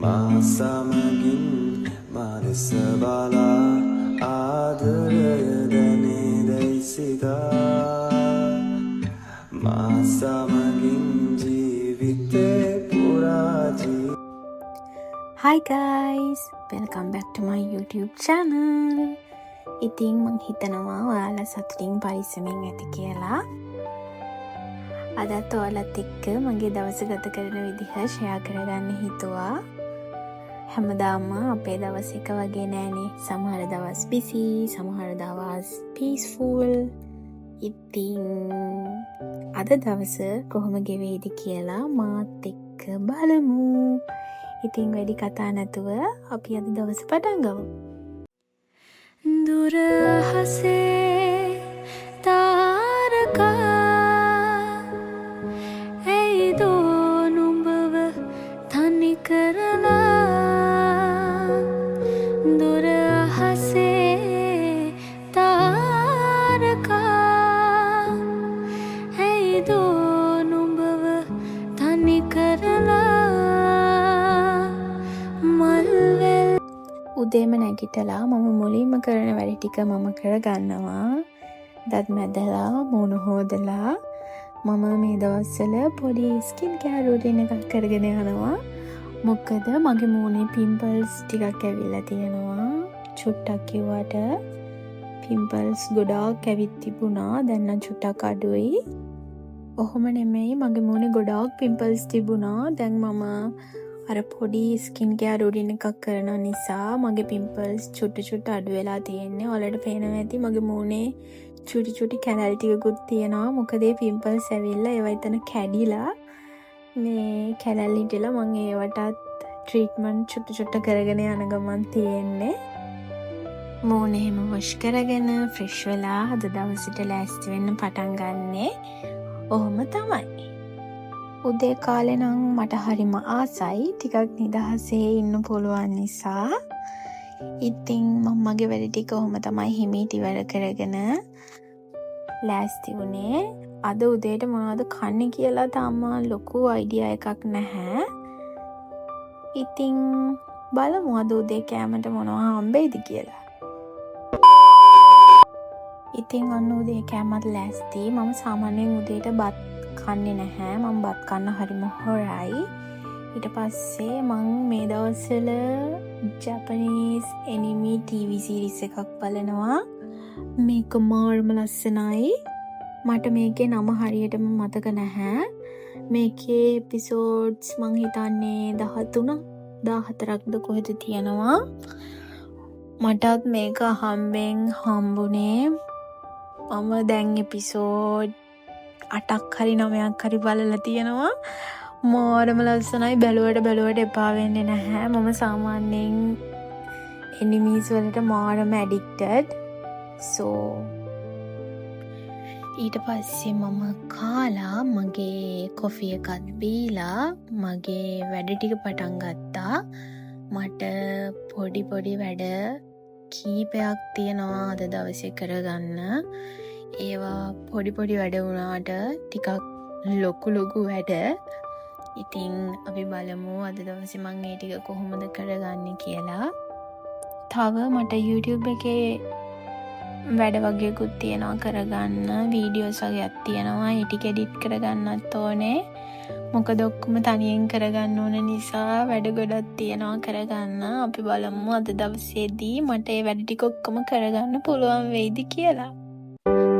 මා සමගින් මා දෙස බලා ආදරය දැනේදැයි සිතා මා සමගින් ජීවිතේ පුරා Hi guys, welcome back to my YouTube channel. ඉතින් මං හිතනවා ඔයාලා සතුටින් පරිස්සමින් ඇති කියලා. අදත් ඔයාලත් එක්ක මගේ දවස ගත කරන විදිහ ෂෙයා කරගන්න හිතුවා. හැමදාම අපේ දවස් එක වගේ නෑනේ. සමහර දවස් busy, සමහර දවස් peaceful. ඉතින් අද දවස කොහොම ගෙවේද කියලා මාත් එක්ක බලමු. ඉතින් වැඩි කතා නැතුව අපි අද දවස පටන් ගමු. දුර හසේ තාරකා ඇයිදෝ නුඹව තනි කරලා දුර හසේ තාරකා ඇයිදෝ නුඹව තනි කරලා උදේම නැගිටලා මම මුලින්ම කරන වැඩ ටික මම කරගන්නවා. දත් මැදලා මූණ හොදලා මම මේ දවස්වල පොඩි ස්කින් කෙයාර් රූටින් එකක් කරගෙන යනවා. මොකද මගේ මූණේ පිම්පල්ස් ටිකක් ඇවිල්ලා තියෙනවා. චුට්ටක් කිව්වට පිම්පල්ස් ගොඩාක් ඇවිත් තිබුණා. දැන් නම් චුට්ටක් අඩුයි. ඔහොම නෙමෙයි, මගේ මූණේ ගොඩාක් පිම්පල්ස් තිබුණා. දැන් මම අර පොඩි ස්කින් කෙයාර් රූටින් එකක් කරන නිසා මගේ පිම්පල්ස් චුට්ට අඩු වෙලා තියෙන්නේ. ඔයාලට පේනවා ඇති මගේ මූණේ චුටි කැලල් ටිකකුත් තියෙනවා. මොකද මේ පිම්පල්ස් ඇවිල්ලා ඒවා එතන කැඩිලා මේ කැලල් හිටලා මම ඒවටත් ට්‍රීට්මන්ට් චුට්ට කරගෙන යන ගමන් තියෙන්නේ. මූණ එහෙම වොෂ් කරගෙන ෆ්‍රෙෂ් වෙලා අද දවසට ලෑස්ති වෙන්න පටන් ගන්නෙ. ඔහොම තමයි. උදේ කාලේ නම් මට හරිම ආසයි. ටිකක් නිදහසේ ඉන්න පුළුවන් නිසා. ඉතින් මම මගේ වැඩ ටික ඔහොම තමයි හිමීට ඉවර කරගෙන ලෑස්ති වුණේ. අද උදේට මොනවද කන්නේ කියලා තාම ලොකු අයිඩියා එකක් නැහැ. ඉතින් බලමු අද උදේ කෑමට මොනවා හම්බෙයිද කියලා. ඉතින් අන්න උදේ කෑමත් ලෑස්ති. මම සාමාන්‍යයෙන් උදේට බත් කන්නේ නැහැ. මම බත් කන්න හරිම හොරයි. ඊට පස්සේ මම මේ දවස්වල ජපනීස් ඇනිමි TV සීරීස් එකක් බලනවා. මේක මාර්ම ලස්සනයි. මට මේකේ නම හරියටම මතක නැහැ. මේකේ එපිසෝඩ්ස් මං හිතන්නේ 13 14ක්ද කොහෙද තියෙනවා. මටත් මේක හම්බුනේ. මම දැන් එපිසෝඩ් 8ක් හරි 9ක් හරි බලලා තියෙනවා. මාරම ලස්සනයි. බැලුවට එපා වෙන්නේ නැහැ. මම සාමාන්‍යයෙන් එනිමීස් වලට මාරම ඇඩික්ටඩ්. ඊට පස්සේ මම කාලා මගේ කොෆි එකත් බීලා මගේ වැඩ ටික පටන් ගත්තා. මට පොඩි වැඩ කීපයක් තියෙනවා අද දවසේ කරගන්න. ඒවා පොඩි වැඩ වුණාට ටිකක් ලොකු වැඩ. ඉතින් අපි බලමු අද දවසේ මම ඒ ටික කොහොමද කරගන්නේ කියලා. තව මට YouTube එකේ වැඩ වගේකුත් තියෙනවා කරගන්න. වීඩියෝස් වගේක් තියෙනවා. ඒ ටික එඩිට් කරගන්නත් ඕනේ. මොකද ඔක්කොම තනියෙන් කරගන්න ඕන නිසා වැඩ ගොඩක් තියෙනවා කරගන්න. අපි බලමු අද දවසේදී මට ඒ වැඩ ටික ඔක්කොම කරගන්න පුළුවන් වෙයිද කියලා.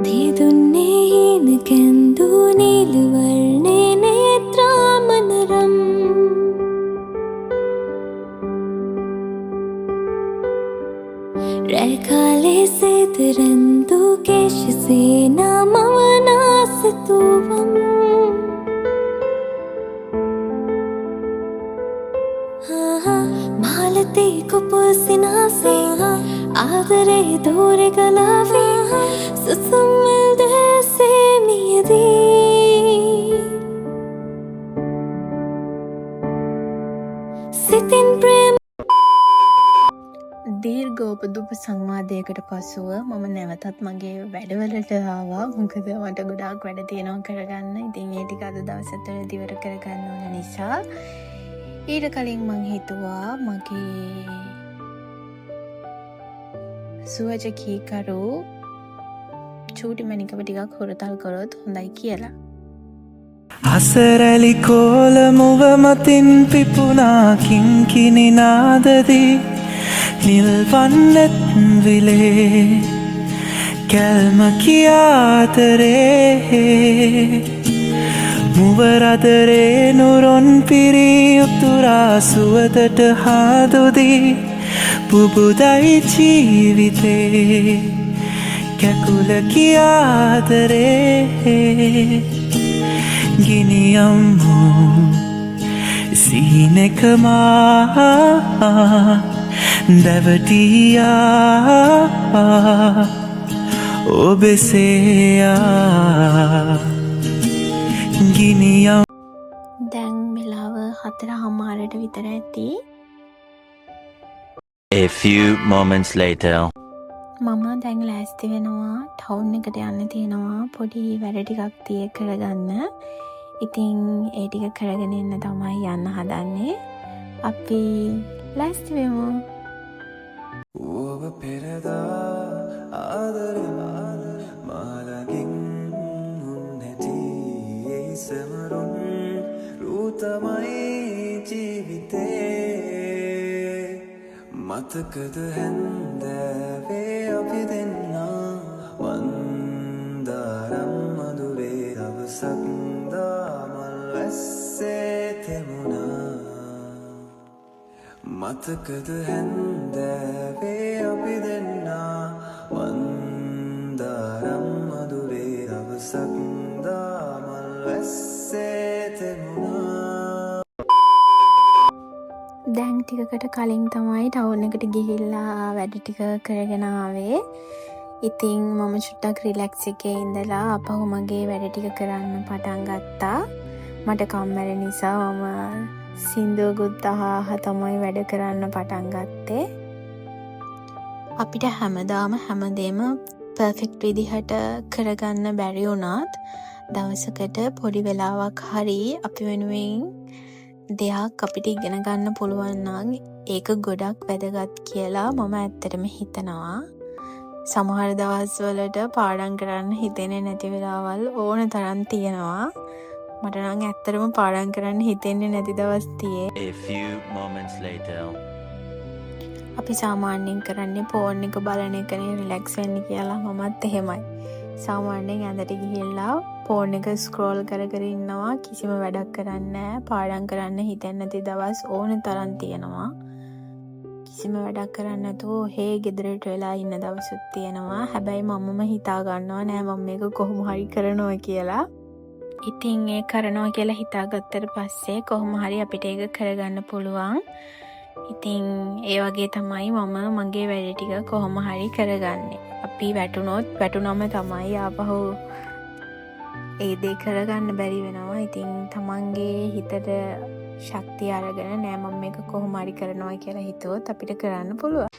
දීදුන්නේ හීන කැන්දු නීල වර්ණේ නේත්‍රාමනරම් රැකාලේ සේතරන්දු කේශසේනා මවනාසතුවම් මාලතේ කුපුසිනාසේ ආදරේ දෝරෙ ගලාවේ සුසුම්මල් දැසේ මියදී සිතින් ප්‍රේම දීර්ඝෝපදූප සංවාදයකට පසුව මම නැවතත් මගේ වැඩවලට ආවා. මොකද මට ගොඩාක් වැඩ තියෙනවා කරගන්න. ඉතින් ඒ ටික අද දවසට ඉවර කරගන්න ඕන නිසා ඊට කලින් මං හිතුවා මගේ සුවජ කීකරු චූටි මැණිකව ටිකක් හොරතල් කරොත් හොඳයි කියලා. අසරැලි කෝල මුව මතින් පිපුණා කිංකිණි නාදදී නිල්වන්නෙත් විලේ කැල්ම කියාතරේ මුවරදරේ නුරොන් පිරී උතුරා සුවදට හාදුදී පුබුදයි ජීවිතේ කැකුල කියාතරේ ගිනියම්මු සිහිනෙකමා දැවටියා ඔබෙසේයා ගිනියම්. දැන් වෙලාව 4:00 විතර ඇති. A few moments later. මම දැන් ලෑස්ති වෙනවා ටවුන් එකට යන්න තියෙනවා පොඩි වැඩ ටිකක් තිය කරගන්න. ඉතින් ඒ ටික කරගෙන එන්න තමයි යන්න හදන්නේ. අපි ලෑස්ති වෙමු. ඔබ පෙරදා ආදරේ මාලකින් උන්නැටි ඒ සමරුන් රුතමයි ජීවිතේ මතකද හැන්දෑවේ අපි දෙන්නා වන්දාරම් මధుරේ දවසක් දාමල් වැස්සේ තෙමුණා මතකද හැන්දෑවේ අපි දෙන්නා වන්දාරම් මధుරේ දවසක් දාමල් වැස්සේ තෙමුණා. දැන් ටිකකට කලින් තමයි ටවුන් එකට ගිහිල්ලා වැඩ ටික කරගෙන ආවේ. ඉතින් මම චුට්ටක් රිලැක්ස් එකේ ඉඳලා අපහු මගේ වැඩ ටික කරන්න පටන් ගත්තා. මට කම්මැලි නිසා මම සින්දුවකුත් අහා තමයි වැඩ කරන්න පටන් ගත්තේ. අපිට හැමදාම හැමදේම පර්ෆෙක්ට් විදිහට කරගන්න බැරි වුණත් දවසකට පොඩි වෙලාවක් හරි අපි වෙනුවෙන් දෙයක් අපිට ඉගෙන ගන්න පුළුවන් නම් ඒක ගොඩක් වැදගත් කියලා මම ඇත්තටම හිතනවා. සමහර දවස්වලට පාඩම් කරන්න හිතෙන්නේ නැති වෙලාවල් ඕන තරම් තියෙනවා. මට නම් ඇත්තටම පාඩම් කරන්න හිතෙන්නේ නැති දවස් තියේ. A few moments later. අපි සාමාන්‍යයෙන් කරන්නේ ෆෝන් එක බලන එකනේ රිලැක්ස් වෙන්න කියලා. මමත් එහෙමයි. සාමාන්‍යයෙන් ඇඳට ගිහිල්ලා ෆෝන් එක ස්ක්‍රෝල් කර කර ඉන්නවා. කිසිම වැඩක් කරන්නේ නැහැ. පාඩම් කරන්න හිතෙන්නේ නැති දවස් ඕන තරම් තියෙනවා. කිසිම වැඩක් කරන්නේ නැතුව හේ ගෙදරට වෙලා ඉන්න දවසුත් තියෙනවා. හැබැයි මමම හිතා ගන්නවා නෑ මම මේක කොහොම හරි කරනවා කියලා. ඉතින් ඒ කරනවා කියලා හිතාගත්තට පස්සේ කොහොම හරි අපිට ඒක කරගන්න පුළුවන්. ඉතින් ඒ වගේ තමයි මම මගේ වැඩ ටික කොහොම හරි කරගන්නේ. අපි වැටුනොම තමයි ආපහු ඒ දේ කරගන්න බැරි වෙනවා. ඉතින් තමන්ගේ හිතට ශක්තිය අරගෙන නෑ මම මේක කොහොම හරි කරනවා කියලා හිතුවොත් අපිට කරන්න පුළුවන්.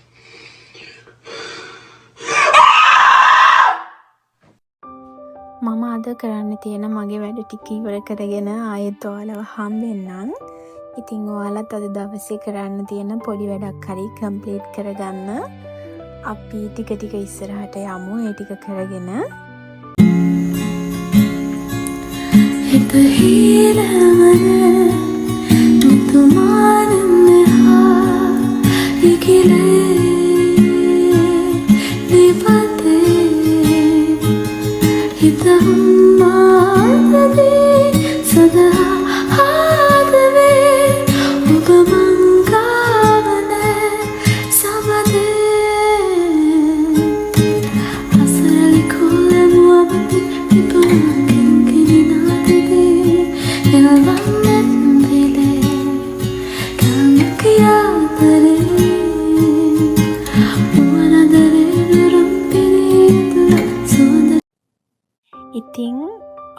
මම අද කරන්න තියෙන මගේ වැඩ ටික ඉවර කරගෙන ආයෙත් ඔයාලව හම්බෙන්නම්. ඉතින් ඔයාලත් අද දවසේ කරන්න තියෙන පොඩි වැඩක් හරි කම්ප්ලීට් කරගන්න. අපි ටික ටික ඉස්සරහට යමු ඒ ටික කරගෙන. හිත හිරවන මුතුමාන මෙහා ඉකිලේ නිපතේ හිත හම්මාදේ සදා හාදවේ ඔබ මංගාවන සමදේ අසරලි කොලමුවබති පිපුණකින් කිරිනාදේ එල්වන්නෙත් විලේ කම්කියාතරේ මුවනදරේ නුරුම් පිරීතුර සුවඳ. ඉතින්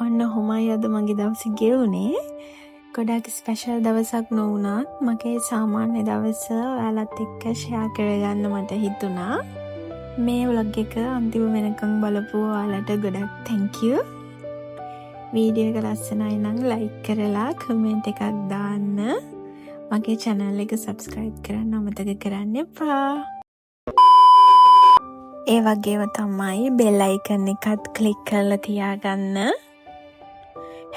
ඔන්න හොමයි අද මගේ දවස ගෙවුනේ. ගොඩක් ස්පෙෂල් දවසක් නොවුණත් මගේ සාමාන්‍ය දවස ඔයාලත් එක්ක ෂෙයා කරගන්න මට හිතුණා. මේ ව්ලොග් එක අන්තිම වෙනකන් බලපු ඔයාලට ගොඩක් thank you. වීඩියෝ එක ලස්සනයි නම් ලයික් කරලා කමෙන්ට් එකක් දාන්න. මගේ channel එක subscribe කරන්න අමතක කරන්න එපා. ඒ වගේම තමයි bell icon එකත් click කරලා තියාගන්න.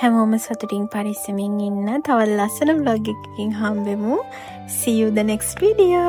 හැමෝම සතුටින් පරිස්සමින් ඉන්න. තවත් ලස්සන vlog එකකින් හම්බෙමු. See you the next video.